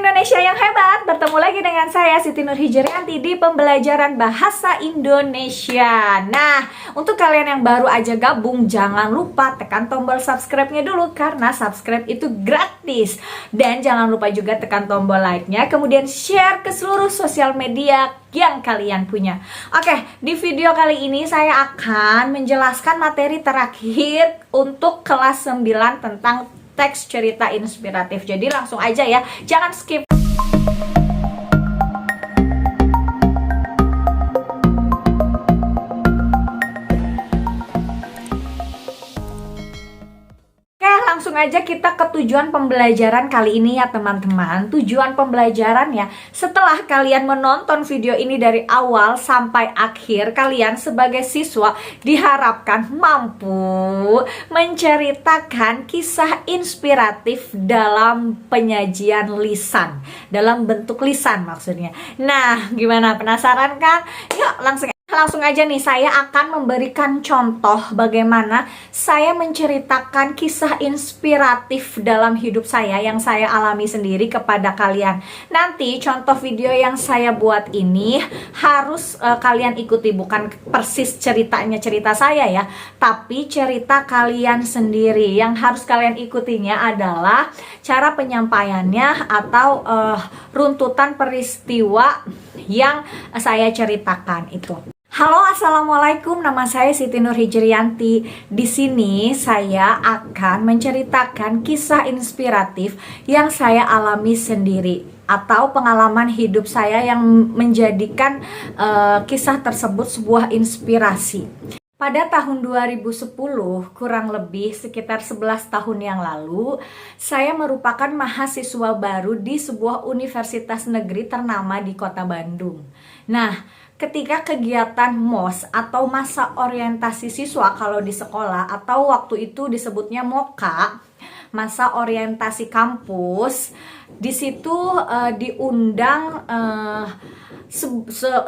Indonesia yang hebat, bertemu lagi dengan saya Siti Nurhijrianti di pembelajaran bahasa Indonesia. Nah, untuk kalian yang baru aja gabung, jangan lupa tekan tombol subscribe-nya dulu karena subscribe itu gratis. Dan jangan lupa juga tekan tombol like-nya, kemudian share ke seluruh sosial media yang kalian punya. Oke, di video kali ini saya akan menjelaskan materi terakhir untuk kelas 9 tentang teks cerita inspiratif. Jadi langsung aja ya, jangan skip. Langsung aja kita ke tujuan pembelajaran kali ini ya teman-teman. Tujuan pembelajarannya, setelah kalian menonton video ini dari awal sampai akhir, kalian sebagai siswa diharapkan mampu menceritakan kisah inspiratif dalam penyajian lisan, dalam bentuk lisan maksudnya. Nah, gimana, penasaran kan? Yuk langsung aja nih, saya akan memberikan contoh bagaimana saya menceritakan kisah inspiratif dalam hidup saya yang saya alami sendiri kepada kalian. Nanti contoh video yang saya buat ini harus kalian ikuti, bukan persis cerita saya ya, tapi cerita kalian sendiri. Yang harus kalian ikutinya adalah cara penyampaiannya atau runtutan peristiwa yang saya ceritakan itu. Halo, assalamualaikum. Nama saya Siti Nurhijrianti. Di sini saya akan menceritakan kisah inspiratif yang saya alami sendiri atau pengalaman hidup saya yang menjadikan kisah tersebut sebuah inspirasi. Pada tahun 2010, kurang lebih sekitar 11 tahun yang lalu, saya merupakan mahasiswa baru di sebuah universitas negeri ternama di kota Bandung. Nah, ketika kegiatan MOS atau masa orientasi siswa kalau di sekolah, atau waktu itu disebutnya MOKA, masa orientasi kampus, di situ diundang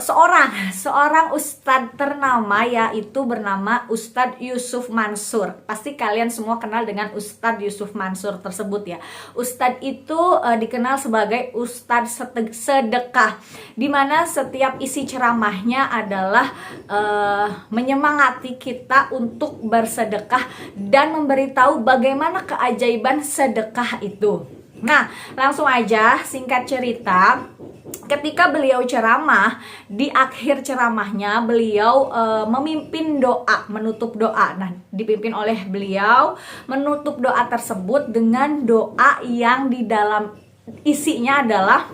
seorang ustadz ternama, yaitu bernama Ustadz Yusuf Mansur. Pasti kalian semua kenal dengan Ustadz Yusuf Mansur tersebut ya. Ustadz itu dikenal sebagai Ustadz sedekah, dimana setiap isi ceramahnya adalah menyemangati kita untuk bersedekah dan memberitahu bagaimana keajaiban sedekah itu. Nah, langsung aja, singkat cerita, ketika beliau ceramah, di akhir ceramahnya beliau memimpin doa, menutup doa. Nah, dipimpin oleh beliau, menutup doa tersebut dengan doa yang di dalam isinya adalah,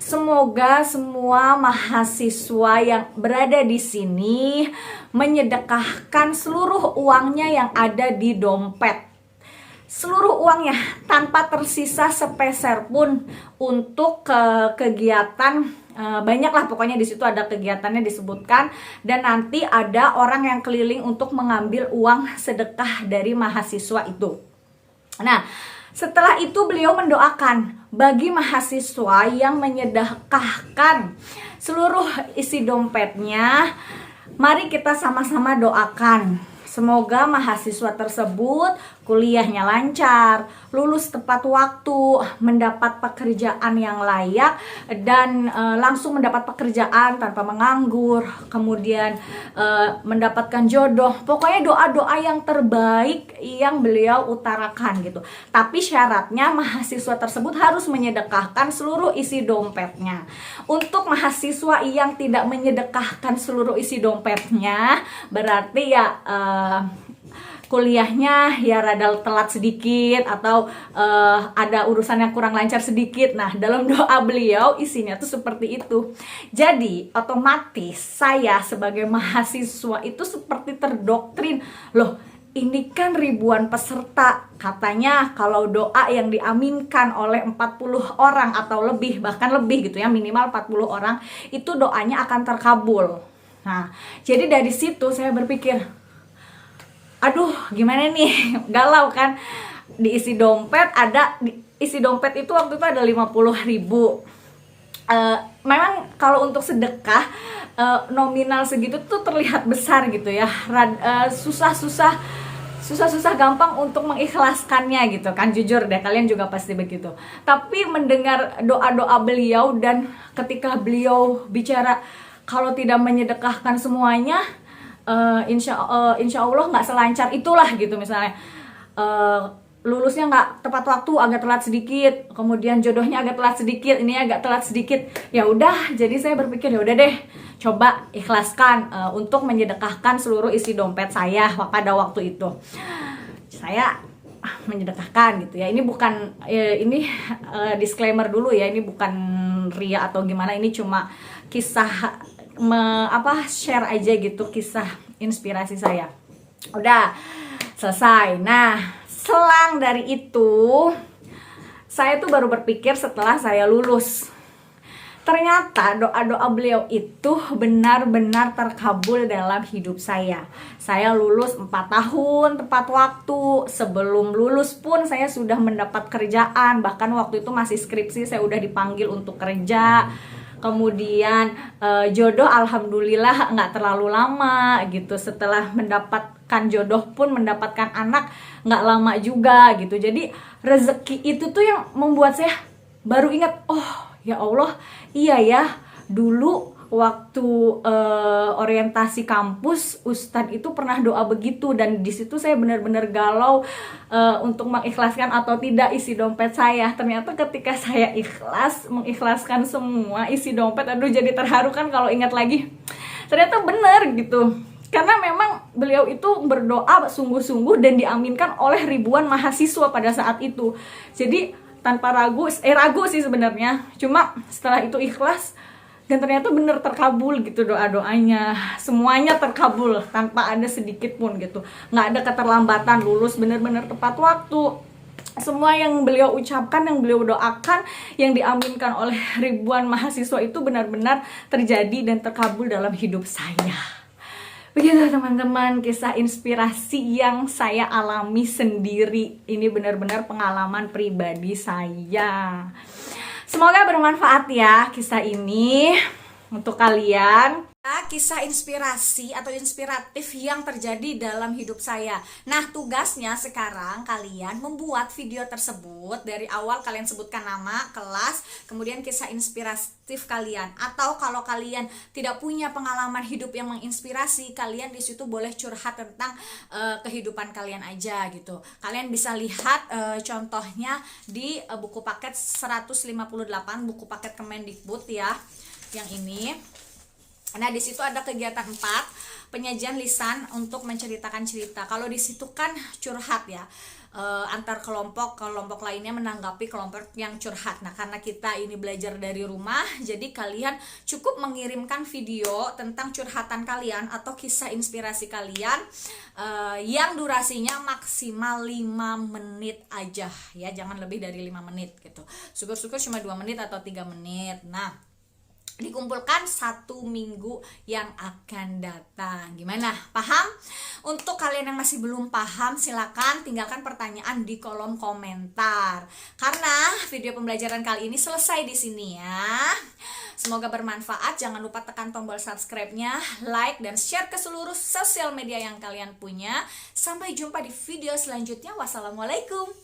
semoga semua mahasiswa yang berada di sini menyedekahkan seluruh uangnya yang ada di dompet. Seluruh uangnya tanpa tersisa sepeser pun untuk kegiatan, banyaklah pokoknya di situ ada kegiatannya disebutkan, dan nanti ada orang yang keliling untuk mengambil uang sedekah dari mahasiswa itu. Nah, setelah itu beliau mendoakan bagi mahasiswa yang menyedekahkan seluruh isi dompetnya, mari kita sama-sama doakan. Semoga mahasiswa tersebut kuliahnya lancar, lulus tepat waktu, mendapat pekerjaan yang layak, dan langsung mendapat pekerjaan tanpa menganggur, kemudian mendapatkan jodoh. Pokoknya doa-doa yang terbaik yang beliau utarakan gitu. Tapi syaratnya mahasiswa tersebut harus menyedekahkan seluruh isi dompetnya. Untuk mahasiswa yang tidak menyedekahkan seluruh isi dompetnya, berarti ya kuliahnya ya rada telat sedikit, atau ada urusan yang kurang lancar sedikit. Nah, dalam doa beliau isinya tuh seperti itu. Jadi otomatis saya sebagai mahasiswa itu seperti terdoktrin, loh ini kan ribuan peserta, katanya kalau doa yang diaminkan oleh 40 orang atau lebih, bahkan lebih gitu ya, minimal 40 orang, itu doanya akan terkabul. Nah, jadi dari situ saya berpikir, aduh gimana nih, galau kan. Di isi dompet itu waktu itu ada 50.000. Memang kalau untuk sedekah nominal segitu tuh terlihat besar gitu ya, susah susah-susah gampang untuk mengikhlaskannya gitu kan, jujur deh kalian juga pasti begitu. Tapi mendengar doa-doa beliau dan ketika beliau bicara kalau tidak menyedekahkan semuanya, insya Allah nggak selancar itulah gitu. Misalnya lulusnya nggak tepat waktu, agak telat sedikit, kemudian jodohnya agak telat sedikit, ini agak telat sedikit, ya udah. Jadi saya berpikir ya udah deh, coba ikhlaskan untuk menyedekahkan seluruh isi dompet saya pada waktu itu. Saya menyedekahkan gitu ya. Ini bukan disclaimer dulu ya, ini bukan ria atau gimana, ini cuma kisah share aja gitu, kisah inspirasi saya. Udah selesai. Nah, selang dari itu saya tuh baru berpikir setelah saya lulus. Ternyata doa-doa beliau itu benar-benar terkabul dalam hidup saya. Saya lulus 4 tahun tepat waktu. Sebelum lulus pun saya sudah mendapat kerjaan. Bahkan waktu itu masih skripsi, saya udah dipanggil untuk kerja. Kemudian jodoh alhamdulillah nggak terlalu lama gitu. Setelah mendapatkan jodoh pun mendapatkan anak nggak lama juga gitu. Jadi rezeki itu tuh yang membuat saya baru ingat, oh ya Allah, iya ya, dulu waktu orientasi kampus Ustadz itu pernah doa begitu, dan di situ saya benar-benar galau untuk mengikhlaskan atau tidak isi dompet saya. Ternyata ketika saya mengikhlaskan semua isi dompet, aduh jadi terharu kan kalau ingat lagi. Ternyata benar gitu. Karena memang beliau itu berdoa sungguh-sungguh dan diaminkan oleh ribuan mahasiswa pada saat itu. Jadi tanpa ragu sih sebenarnya, cuma setelah itu ikhlas dan ternyata bener terkabul gitu doa-doanya, semuanya terkabul tanpa ada sedikit pun gitu, nggak ada keterlambatan, lulus bener-bener tepat waktu. Semua yang beliau ucapkan, yang beliau doakan, yang diaminkan oleh ribuan mahasiswa itu benar-benar terjadi dan terkabul dalam hidup saya. Begitu teman-teman, kisah inspirasi yang saya alami sendiri. Ini benar-benar pengalaman pribadi saya. Semoga bermanfaat ya kisah ini untuk kalian. Kisah inspirasi atau inspiratif yang terjadi dalam hidup saya. Nah, tugasnya sekarang kalian membuat video tersebut. Dari awal kalian sebutkan nama, kelas, kemudian kisah inspiratif kalian. Atau kalau kalian tidak punya pengalaman hidup yang menginspirasi, kalian di situ boleh curhat tentang kehidupan kalian aja gitu. Kalian bisa lihat contohnya di buku paket 158, buku paket Kemendikbud ya, yang ini. Nah, di situ ada kegiatan 4, penyajian lisan untuk menceritakan cerita. Kalau di situ kan curhat ya, antar kelompok lainnya menanggapi kelompok yang curhat. Nah, karena kita ini belajar dari rumah, jadi kalian cukup mengirimkan video tentang curhatan kalian atau kisah inspirasi kalian yang durasinya maksimal 5 menit aja ya, jangan lebih dari 5 menit gitu. Syukur-syukur cuma 2 menit atau 3 menit. Nah, dikumpulkan 1 minggu yang akan datang. Gimana? Paham? Untuk kalian yang masih belum paham, silakan tinggalkan pertanyaan di kolom komentar. Karena video pembelajaran kali ini selesai di sini ya. Semoga bermanfaat. Jangan lupa tekan tombol subscribe-nya, like dan share ke seluruh sosial media yang kalian punya. Sampai jumpa di video selanjutnya. Wassalamualaikum.